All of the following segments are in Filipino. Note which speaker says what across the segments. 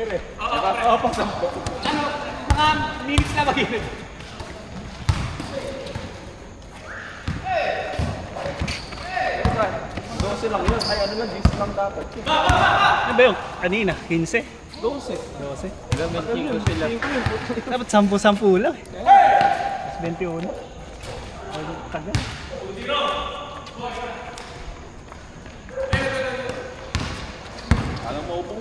Speaker 1: Ano, mga minutes na mag-init.
Speaker 2: Doon lang yun. Ay, ano lang, 10 lang dapat.
Speaker 3: Ano ba yung kanina? 15?
Speaker 2: 12.
Speaker 3: 12?
Speaker 2: Gamit ko sila.
Speaker 3: Dapat 10-10 lang. Mas 21. Ay, tagal.
Speaker 2: Alam mo, ubong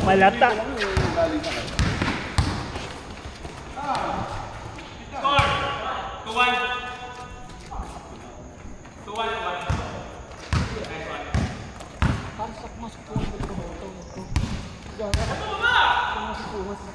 Speaker 3: Malata.
Speaker 1: Score! 2-1. 2-1.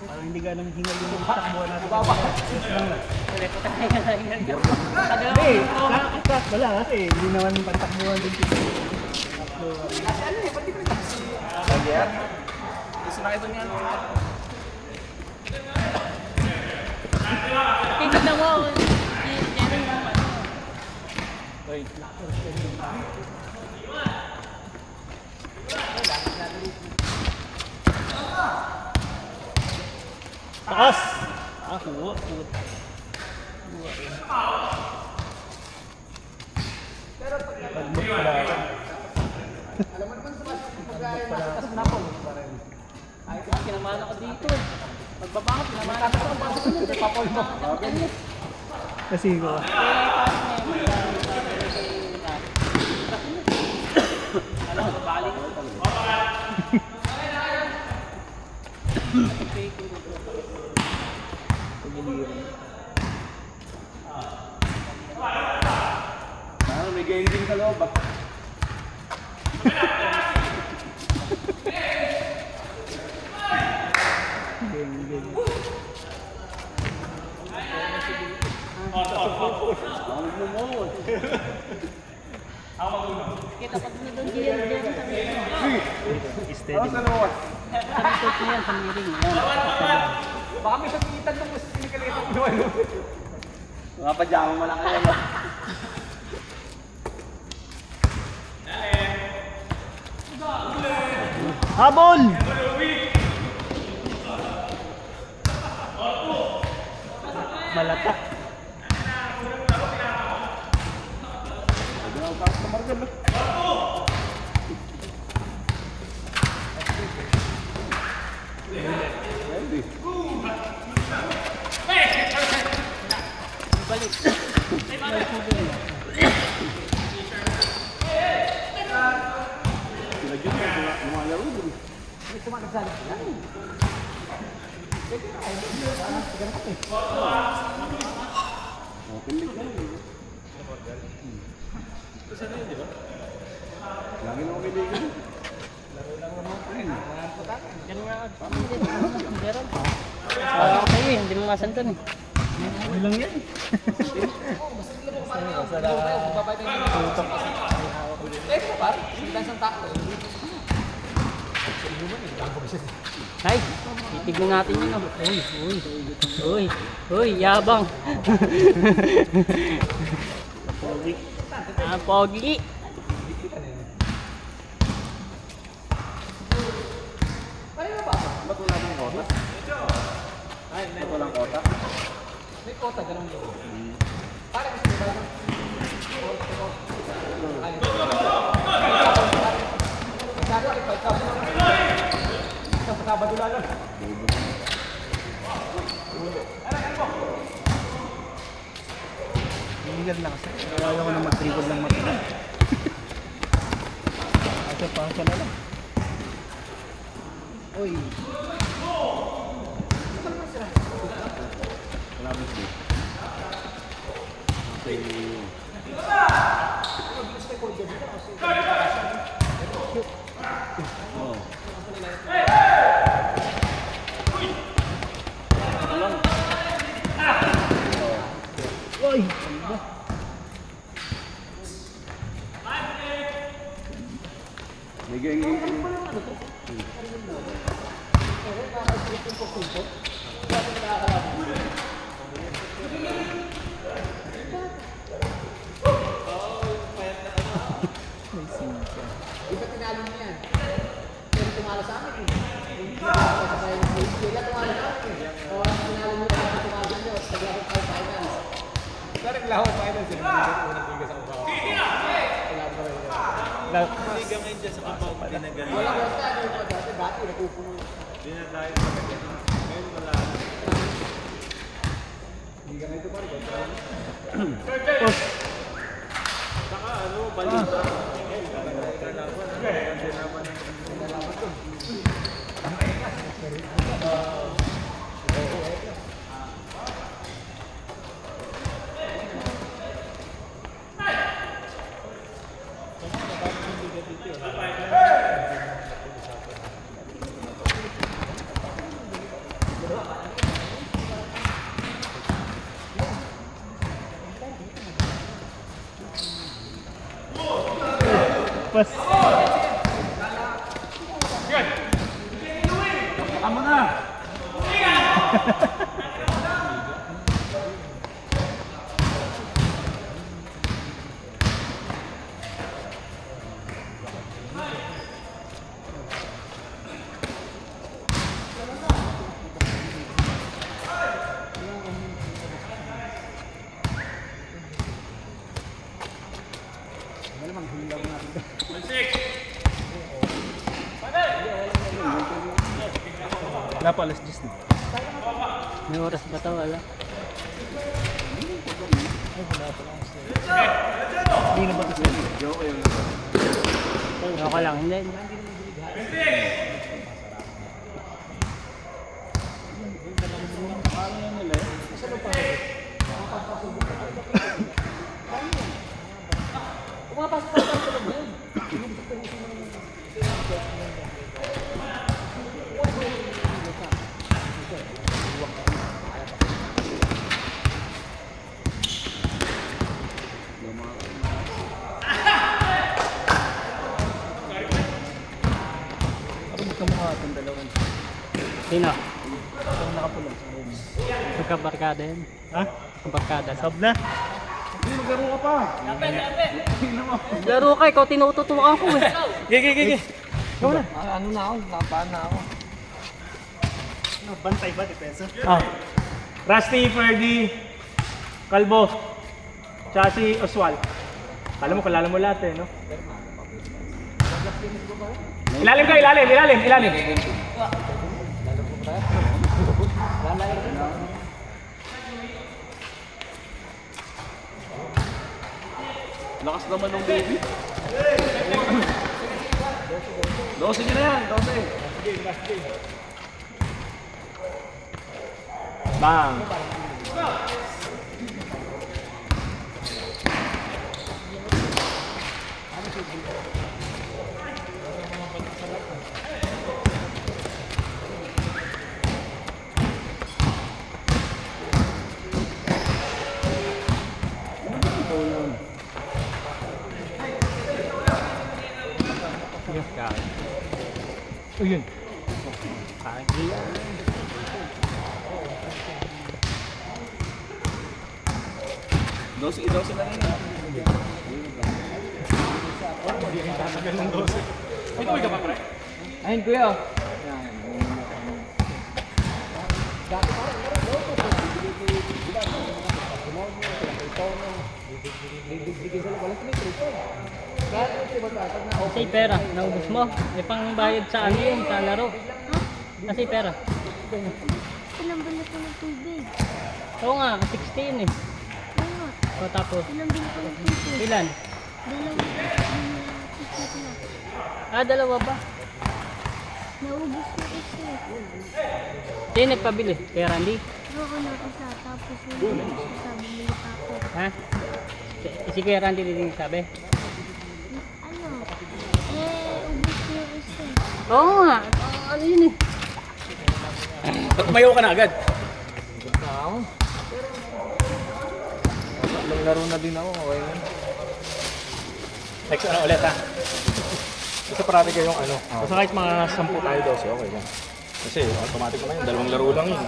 Speaker 3: Parang hindi ganang hingal yung takbuhan natin. Hindi, nakakasat wala kasi hindi naman pantakbuhan din.
Speaker 2: Gusto na ito niya.
Speaker 4: Tingnan mo.
Speaker 2: Wait.
Speaker 3: Takas! Kuha.
Speaker 4: Ay, kinamahan ako dito. Magbaba ako, kinamahan ako. Papol mo.
Speaker 3: Kasi ko.
Speaker 4: Ano, balik.
Speaker 2: Ano, may gaining ka loob ah.
Speaker 4: Kita pag doon diyan sa miring.
Speaker 3: Steady.
Speaker 4: Sabi ko yan sa miring.
Speaker 1: Baka may sakitan nung mas sinikalitan ko naman.
Speaker 2: Mga pajama mo lang kayo.
Speaker 3: Habol! Malata.
Speaker 2: Lagi na umiligan.
Speaker 4: Kayo hindi mo masantan eh.
Speaker 3: Ano lang yan?
Speaker 4: Ay, titignan natin yun. Uy, yabang. Pogi.
Speaker 2: Ba't wala bang kota? Ay, may walang kota.
Speaker 1: May kota, ganun yun. Parang Sabado lang.
Speaker 3: Illegal lang kasi. Ayaw ko na mag-trigger lang matagal. Asa pa ka na lang. Uy.
Speaker 2: Wala bang sleep. Okay. Oh.
Speaker 3: Uy.
Speaker 2: Di ba tinalo mo yan? Pero tumalo sa amin. Sila tumalo sa amin. O, tinalo mo yan, tumalo sa inyo. Taglaro tayo finals.
Speaker 1: Parang laho pa yun. Sila unang bigas sa kabaw.
Speaker 5: Liga ngayon dyan sa Kapaw, hindi na ganun.
Speaker 2: Wala ko sa ano pa dati, bati, napupuno.
Speaker 5: Hindi na dahil sa ganyan. Ngayon wala. Saka ano, balita.
Speaker 3: Pas.
Speaker 1: Tama na!
Speaker 3: Wala pa, alas 10 na.
Speaker 4: May oras ba ito? Wala.
Speaker 3: Hindi na ba ito sila?
Speaker 4: Okay lang. Hindi. Sino?
Speaker 3: Ang nakapulong.
Speaker 4: Magkabarkada yun.
Speaker 3: Ha?
Speaker 4: Magkabarkada.
Speaker 3: Sab na?
Speaker 4: Laro ka, ikaw tinututukan ko eh.
Speaker 3: Gigi. Ikaw na.
Speaker 2: Ano na ako, napaan na ako.
Speaker 3: Ano, bantay ba, depensa?
Speaker 4: Ah.
Speaker 3: Rusty, Ferdy, Kalbo, tsaka si Oswald. Kala mo, kalala mo lahat eh, no? Ilalim ka, ilalim.
Speaker 2: Lakas naman ng baby. 12 nyo na yan, 12.
Speaker 3: Bang! Oh, yun.
Speaker 2: Dosi na rin.
Speaker 1: Ayun, kuya.
Speaker 4: Kasi pera, naubos mo. May pang bayad sa ano yun, sa laro. Kasi pera.
Speaker 6: Ilang ba na ito ng tubig?
Speaker 4: Oo nga, 16 eh.
Speaker 6: Oo nga.
Speaker 4: O tapos,
Speaker 6: Ilang ba na ito ng tubig?
Speaker 4: ilan?
Speaker 6: Dalawa.
Speaker 4: Dalawa ba?
Speaker 6: Naubos na isa.
Speaker 4: Sino nagpabili? Kay Randy?
Speaker 6: Oo na isa. Tapos yung isa, bumili pa ako.
Speaker 4: Ha? Si Kuya Randy din sabi?
Speaker 6: Ano? Ubos na yung isa.
Speaker 4: Oo nga, ano yun eh.
Speaker 1: Ba't tumayo ka na agad?
Speaker 2: Laro na din ako, okay.
Speaker 1: Next ano ulit ha?
Speaker 3: Basta parati kayong ano. Basta kahit mga 10 tayo 12, okay lang. Kasi automatic naman yun, 2 laro lang yun.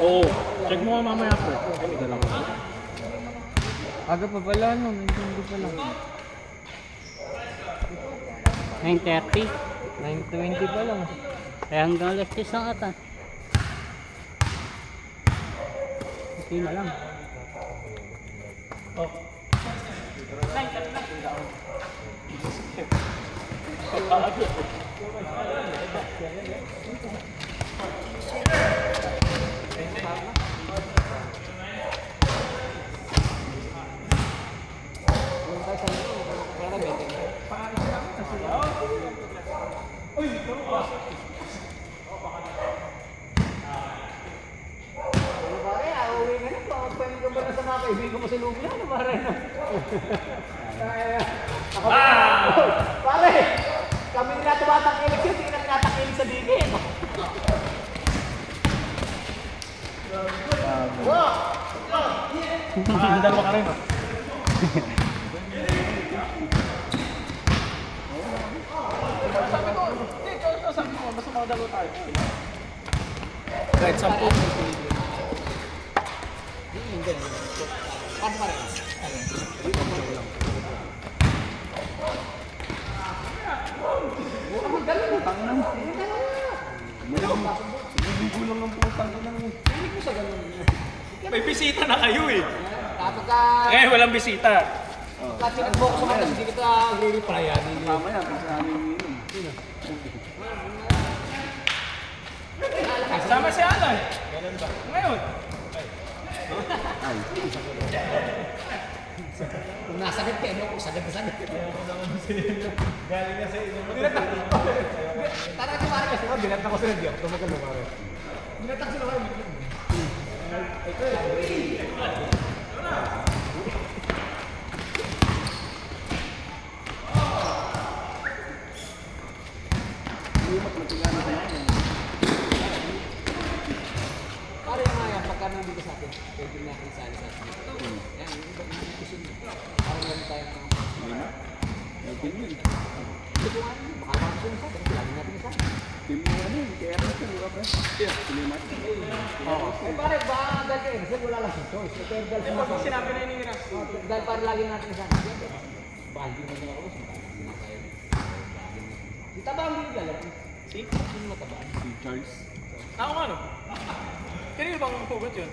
Speaker 3: Oo, check mo nga mamaya po.
Speaker 1: Aga pa pala, no? Hindi pa lang.
Speaker 4: 9:30.
Speaker 1: 9:20 pa lang.
Speaker 4: Kaya hanggang alas 10 lang ata. Okay na lang.
Speaker 2: Pare, kami nila tumatakilig yun, hindi na natakilig sa digit.
Speaker 3: Dalawa ka rin.
Speaker 2: Kahit 10.
Speaker 3: May bisita na kayo eh.
Speaker 2: Kapag ka,
Speaker 3: Ngayon walang bisita.
Speaker 2: kasi nag-box mo kasi hindi kita re-reply yan.
Speaker 5: Mamaya, kasi namin yun.
Speaker 3: Sama si Alan. Ngayon.
Speaker 2: Kung nasakit ka, ano, kung sagad na sagad.
Speaker 5: Galing na sa inyo.
Speaker 2: Tara ka pare kasi, binata ko sila diyan. Tumagal mo pare. Binata ko sila pare. Pare yung mga yan, pagka nandito sa atin, pwede na kung saan sa atin. Yan, yung iba yung kusin mo. Parang lang tayo ng... Hindi ko nga yun, baka mga kusin sa atin, lagi natin isa. Eh pare, baka dahil kayo, kasi wala lang si choice. Eh pero dahil
Speaker 1: Pag sinabi na yun ni Ras.
Speaker 2: dahil para lagi natin isa. Baka hindi mo nila ako, sinakaya. Di tabang din dala.
Speaker 1: Si?
Speaker 2: Sino matabang?
Speaker 1: Ako nga no? Kanino bang hugot yun?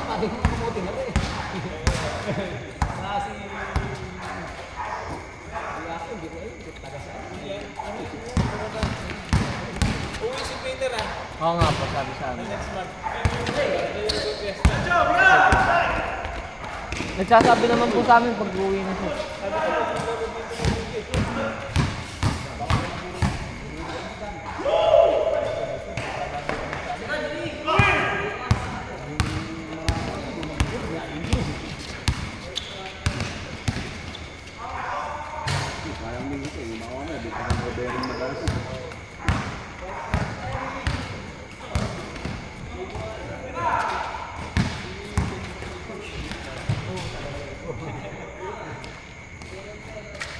Speaker 2: Pati mo kamutin na rin. Kasi... Wala ako, hindi ko alam. Taga saan.
Speaker 5: Uwi si Peter ah.
Speaker 1: Oo nga po, sabi sa amin.
Speaker 5: Next month.
Speaker 1: Nagsasabi naman po sa amin pag uwi na siya.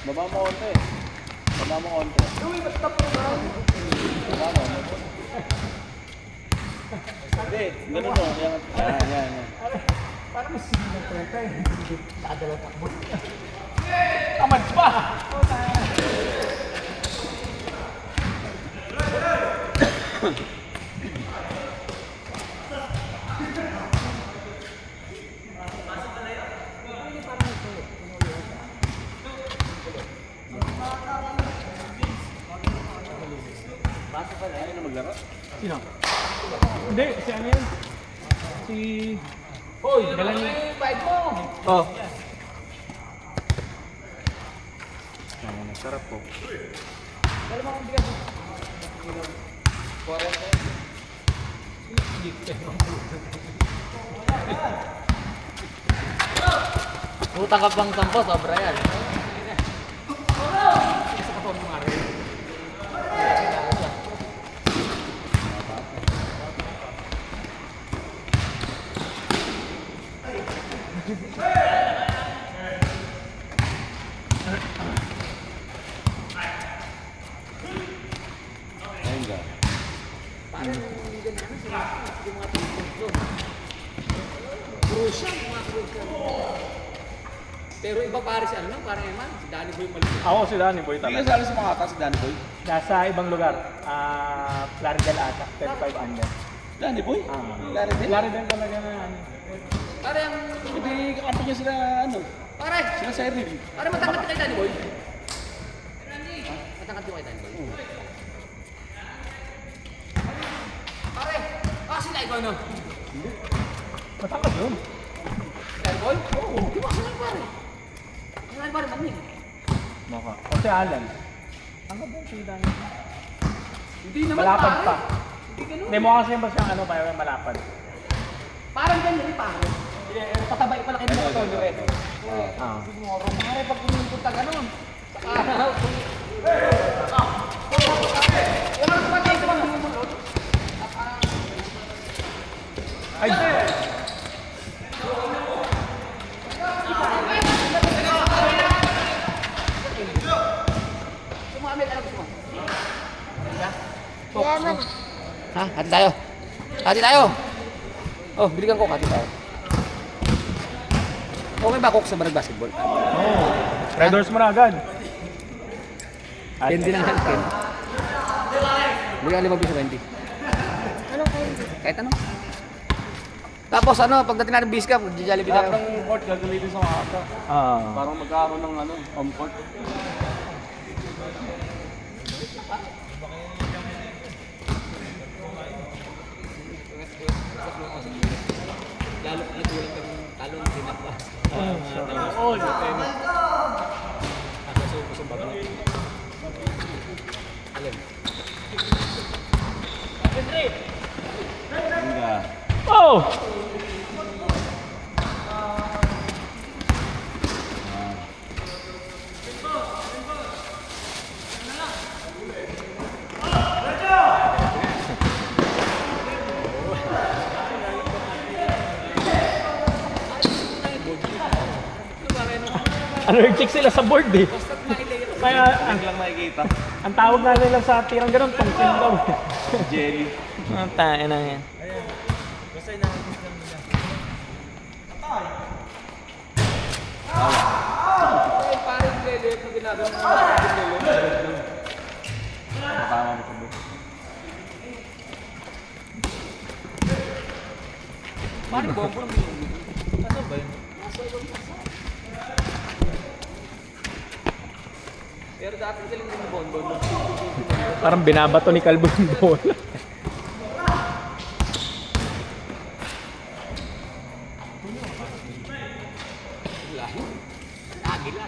Speaker 5: Baba mo konti. Baba mo konti. Hindi, ganun mo. Yan.
Speaker 2: Parang mas sige ng 30 eh. Dadalaw takbo.
Speaker 3: Tamad pa! Sino? Hindi, si ano yun? Si...
Speaker 2: Hoy,
Speaker 3: Dala niyo.
Speaker 2: bayad mo.
Speaker 1: Oh.
Speaker 3: Sarap po.
Speaker 2: Dala mo akong bigas. 40. Utang ka pang 10, sobra yan.
Speaker 5: Ayun ka.
Speaker 2: Pero iba pare si ano, parang Eman, si Danny Boy maliit.
Speaker 3: Ako si Danny Boy
Speaker 5: Hindi
Speaker 3: talaga.
Speaker 5: ka sali sa mga atas, Danny Boy.
Speaker 3: Nasa ibang lugar. Plaridel ata. 35 under.
Speaker 5: Danny Boy? Lari din?
Speaker 3: Plaridel talaga na ano.
Speaker 2: Pare ang,
Speaker 5: Hindi kakampi niya sila, ano,
Speaker 2: pare,
Speaker 5: sila Cyril.
Speaker 2: pare matangkat ka kay Danny Boy. Matangkat ko kay Danny Boy. Pare, sila ikaw no?
Speaker 3: Matangkad yun.
Speaker 2: Danny Boy? Oo, di ba sila pare? Sila pare manig.
Speaker 3: Maka. O si Alan. Ang ganda si Danny.
Speaker 2: Hindi naman
Speaker 3: Malapad
Speaker 2: pare.
Speaker 3: pa.
Speaker 2: Hindi ganun.
Speaker 3: Hindi mo kasi ba siyang ano, malapad.
Speaker 2: Parang ganyan rin pare. Patabay pala kayo mga tono eh.
Speaker 3: Ah.
Speaker 2: Siguro, pare pag kumingkot ka ganun. Saka,
Speaker 3: Ay!
Speaker 2: sumamit, ano gusto mo?
Speaker 6: Lemon.
Speaker 2: Ha? Hati tayo. Hati tayo. Oh, biligan ko, hati tayo. Okay ba cook sa barang basketball?
Speaker 3: Red Horse mo na agad.
Speaker 2: Candy lang yan, candy. Biligan 5 piso 20.
Speaker 6: Anong candy?
Speaker 2: Kahit ano. Tapos ano, pagdating natin bis cup, Jollibee
Speaker 5: Lahat
Speaker 2: tayo.
Speaker 5: ng court gagamitin sa mga atas.
Speaker 3: Ah.
Speaker 5: Parang magkaroon ng ano, home court.
Speaker 2: Lalo na tulang kang talong tinapa.
Speaker 5: Ayun ka.
Speaker 3: Oh! Ano yung chick sila sa board eh. Kaya
Speaker 5: Ang lang makikita.
Speaker 3: ang tawag nga nila sa tirang ganun, tungkin daw.
Speaker 5: Jelly.
Speaker 3: Ang tayo na yan.
Speaker 2: Parang lele, kung ginagawa mo
Speaker 5: Tama mo sa book.
Speaker 2: Parang bombo ng bilog. Ano ba yun? Pero dati galing din ng bonbon.
Speaker 3: Parang binabato ni Calvo yung bola.
Speaker 2: Agila.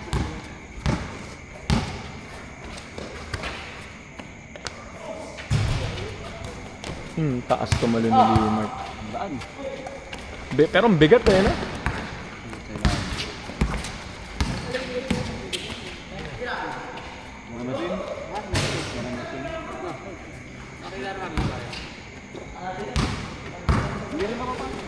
Speaker 3: Taas tumalo ni Limart.
Speaker 5: Daan.
Speaker 3: Pero ang bigat eh, no?
Speaker 5: Mga masin.
Speaker 2: Nakilala kami ba?
Speaker 5: Hindi rin makapasok.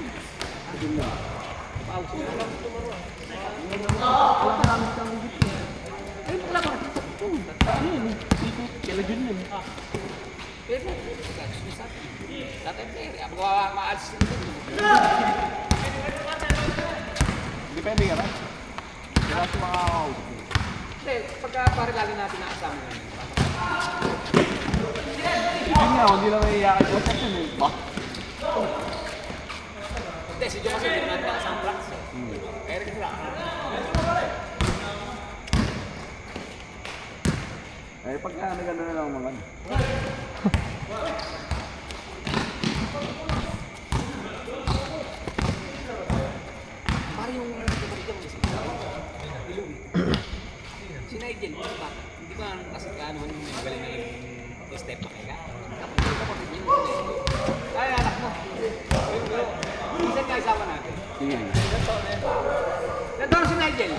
Speaker 2: Ay, wala ka.
Speaker 5: Kailan yun yun?
Speaker 2: Pero, dati player, ako maalis sila dito.
Speaker 5: Depende ka na. Kaya sa mga
Speaker 2: Hindi, pagka pare lagi natin nakasama yan.
Speaker 5: Yun nga, hindi lang naiiyakan ko. Kasi yun eh. Bah.
Speaker 2: Hindi, si Joe kasi hindi natin nakasama practice. Eric lang.
Speaker 5: Eh, pagka naganda na lang mga ano.
Speaker 2: Pare yung kapatid mo, Ilong. Si Nigel, hindi ba kasi kaano yung magaling na yung step pa kaya? Kapatid niya. Ay, anak mo. kasama natin.
Speaker 5: Sige.
Speaker 2: Nandun si Nigel.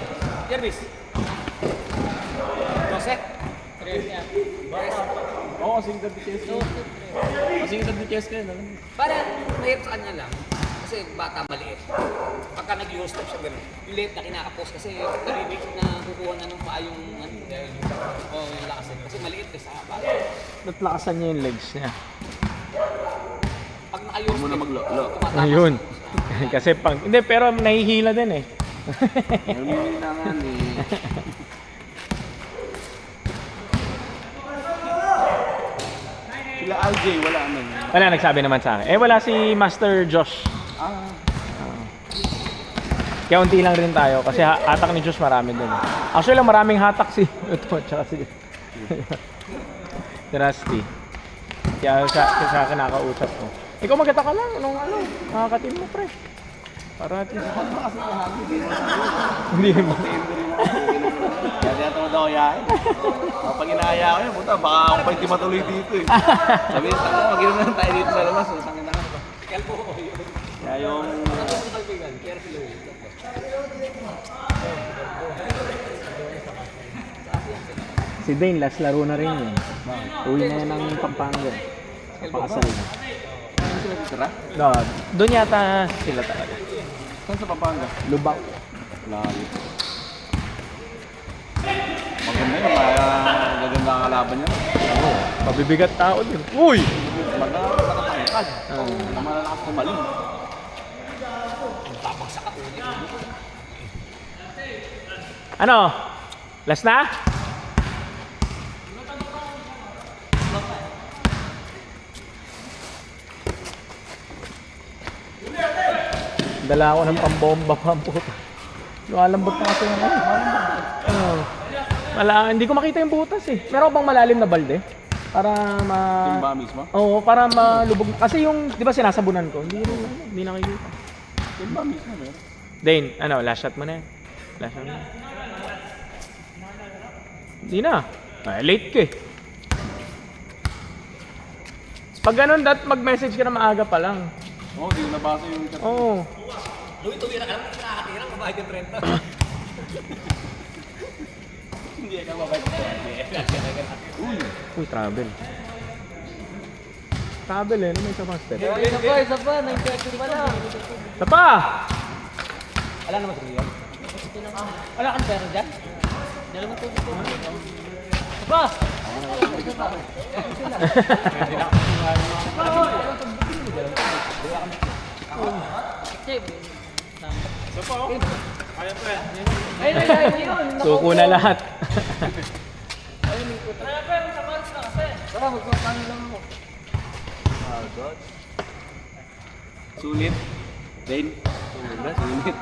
Speaker 2: Jervis. Joseph.
Speaker 5: Oo, kasing tabi chest ko. Kasing tabi chest ko yun.
Speaker 2: Para mahirap sa kanya lang. Kasi bata maliit. Pagka nag-use step siya gano'n. Yung late na kinakapos kasi narinig na kukuha na ng paa yung ano. Yung lakas eh. Kasi maliit eh sa bata.
Speaker 3: Natlakasan niya yung legs niya.
Speaker 2: Pag naka-use
Speaker 5: Huwag mo na maglo.
Speaker 3: Ayun. Kasi pang, hindi, pero nahihila din eh.
Speaker 5: Namimili na nga ni... Sila RJ, wala naman.
Speaker 3: Wala, nagsabi naman sa akin. Eh, wala si Master Josh. Kaya unti lang rin tayo kasi hatak ni Josh marami din. Actually, maraming hatak si ito, tsaka si Rusty. Kaya sa kinakausap ko. Ikaw magkata ka lang, anong nakakatim mo, pre. Para at least. Hindi mo.
Speaker 5: Kaya tiyatawad ako yain. Kapag inaaya ko yun, puta, baka ako pa hindi matuloy dito eh. Sabi niya, tanga, mag-inom na lang tayo dito sa labas. Tangin na ka. Kaya yung...
Speaker 3: Si Dane, last laro na rin yun. Uwi na yan ng Pampanga. Pakasal na.
Speaker 5: Saan sila titira?
Speaker 3: No, doon yata sila talaga.
Speaker 5: Saan sa Pampanga?
Speaker 3: Lubak.
Speaker 5: Lalit. Maganda yun, gaganda ang kalaban niya.
Speaker 3: Mabibigat tao din. Uy!
Speaker 5: Matatangkad. Malalakas kumaling.
Speaker 3: Ano? Last na? Dala ako ng pambomba pa ang puta. Lumalambot na kasi yung ano. Hindi ko makita yung butas eh. Meron bang malalim na balde? Para
Speaker 5: Timba mismo?
Speaker 3: Oo, para malubog. Kasi yung, di ba sinasabunan ko? Hindi nakikita.
Speaker 5: Timba mismo, meron.
Speaker 3: Dane, last shot mo na yan. Last shot mo na. Hindi na. Late ka eh. Pag ganun, mag-message ka na maaga pa lang.
Speaker 5: Oo, di ko nabasa yung chat.
Speaker 3: Oo.
Speaker 2: Louie, tuwira ka lang. Nakakatira. Mabayad yung renta.
Speaker 5: Hindi ka mabait ko.
Speaker 3: Uy, travel. Travel eh, may isa pang step.
Speaker 4: Isa pa, 9:30 pa lang.
Speaker 3: Isa pa!
Speaker 2: Wala naman sa iyo.
Speaker 4: Wala kang pera dyan? Dalawang tubig ko. Isa pa!
Speaker 3: Suko na lahat.
Speaker 5: Sulit. Dane. Sulit.